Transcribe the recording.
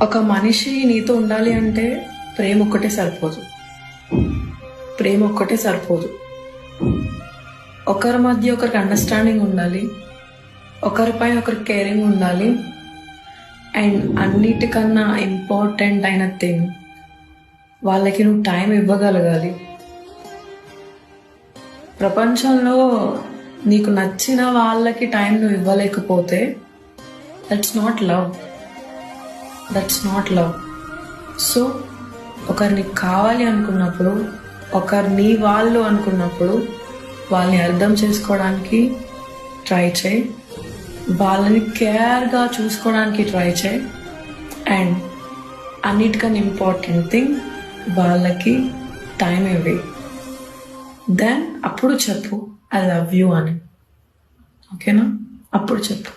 ఒక మనిషి నీతో ఉండాలి అంటే ప్రేమ ఒక్కటే సరిపోదు. ప్రేమ ఒక్కటే సరిపోదు. ఒకరి మధ్య ఒకరికి అండర్స్టాండింగ్ ఉండాలి, ఒకరిపై ఒకరికి కేరింగ్ ఉండాలి. అండ్ అన్నిటికన్నా ఇంపార్టెంట్ అయిన థింగ్, వాళ్ళకి నువ్వు టైం ఇవ్వగలగాలి. ప్రపంచంలో నీకు నచ్చిన వాళ్ళకి టైం నువ్వు ఇవ్వలేకపోతే that's not love. That's not love. So ఒకరిని కావాలి అనుకున్నప్పుడు, ఒకరు నీ వాళ్ళు అనుకున్నప్పుడు వాళ్ళని అర్థం చేసుకోవడానికి ట్రై చేయి, వాళ్ళని కేర్గా చూసుకోవడానికి ట్రై చేయి. అండ్ అన్నిటికన్నా ఇంపార్టెంట్ థింగ్, వాళ్ళకి టైం ఇవ్వి. దెన్ అప్పుడు చెప్పు ఐ లవ్ యూ అని. ఓకేనా? అప్పుడు చెప్పు.